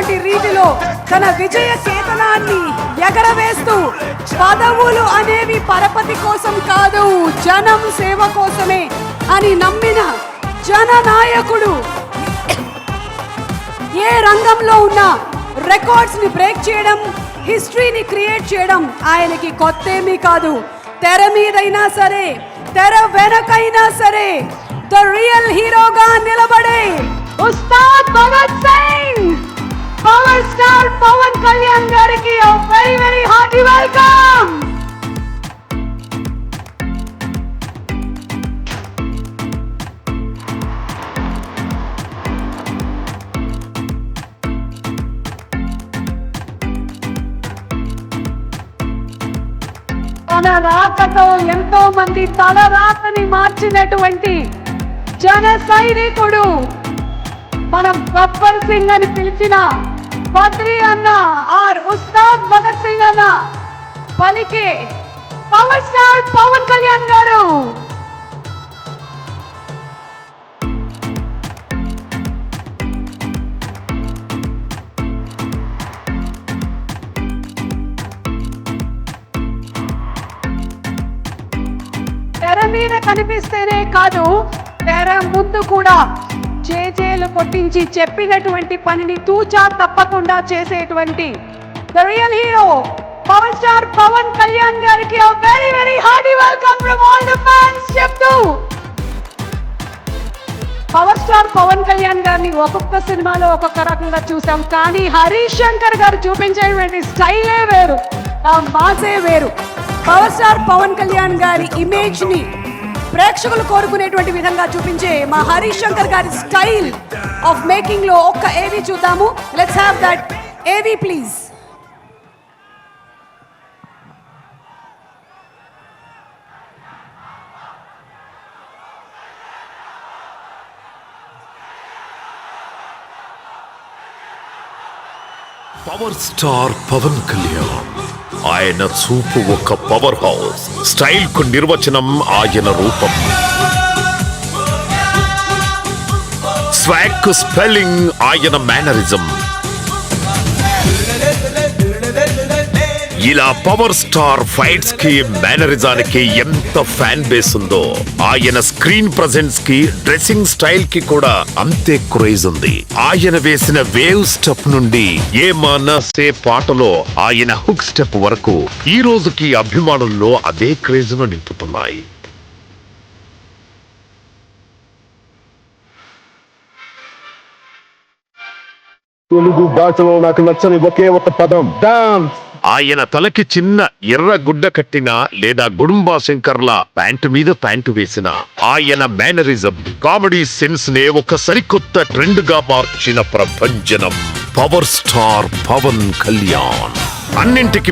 లేనటువంటి రీతిలో తన విజయ చేతనాన్ని ఎగరవేస్తూ పదవులు అనేవి పరపతి కోసం కాదు, జనం సేవ కోసమే అని నమ్మిన జననాయకుడు. ఏ రంగంలో ఉన్న రికార్డ్స్ ని బ్రేక్ చేయడం, హిస్టరీని క్రియేట్ చేయడం ఆయనకి కొత్తేమీ కాదు. తెర మీదైనా సరే, తెర వెనకైనా సరే ద రియల్ హీరోగా నిలబడే ఉస్తాద్ భగత్ సింగ్, పవర్ స్టార్ పవన్ కళ్యాణ్ గారికి వెరీ వెరీ హార్టీ వెల్కమ్. తన రాకతో ఎంతో మంది తల రాతని మార్చినటువంటి జన సైనికుడు, మనం గబ్బర్ సింగ్ అని పిలిచిన బద్రీ అన్న ఆర్ ఉస్తాద్ భగత్ సింగ్ అన్న పలికే పవర్ స్టార్ పవన్ కళ్యాణ్ గారు. తెర మీద కనిపిస్తేనే కాదు, తెర ముందు కూడా చేజేలు కొట్టించి చెప్పినటువంటి పనిని తూచా తప్పకుండా చేసేటువంటి the real hero power star Pawan Kalyan గారికి very very hearty welcome from all the fans చెప్తూ, పవర్ స్టార్ పవన్ కళ్యాణ్ గారిని ఒక్కొక్క సినిమాలో ఒక్కొక్క రకంగా చూసాం, కానీ హరీష్ శంకర్ గారు చూపించేటువంటి స్టైలే వేరు, ఆ మాసే వేరు. పవర్ స్టార్ పవన్ కళ్యాణ్ గారి ఇమేజ్ ని ప్రేక్షకులు కోరుకునేటువంటి విధంగా చూపించే మా హరీష్ శంకర్ గారి స్టైల్ ఆఫ్ మేకింగ్ లో ఒక్క ఏవి చూద్దాము. Let's have that AV please. Power star Pawan Kalyan, ఆయన చూపు ఒక పవర్ హౌస్, స్టైల్ కు నిర్వచనం ఆయన రూపం, స్వాగ్ కు స్పెల్లింగ్ ఆయన మేనరిజం. ఇలా పవర్ స్టార్ ఫైట్స్ కి మేనరిజానికి ఎంత ఫ్యాన్ బేస్ ఉందో, ఆయన స్క్రీన్ ప్రెజెన్స్ కి డ్రెస్సింగ్ స్టైల్ కి కూడా అంతే క్రేజ్ ఉంది. ఆయన వేసిన వేవ్ స్టెప్ నుండి ఏ మనసే పాటలో ఆయన హుక్ స్టెప్ వరకు ఈ రోజుకి అభిమానుల్లో అదే క్రేజ్ ను నింపుతున్నాయి. తెలుగు భాషలో నాకు నచ్చని ఒకే ఒక పదం డాన్స్. ఆయన తలకి చిన్న ఎర్ర గుడ్డ కట్టిన లేదా గుడుంబా శంకర్ల ప్యాంటు మీద ప్యాంటు వేసిన ఆయన మేనరిజం, కామెడీ సెన్స్ నే ఒక సరికొత్త ట్రెండ్ గా మార్చిన ప్రభంజనం పవర్ స్టార్ పవన్ కళ్యాణ్. అన్నింటికి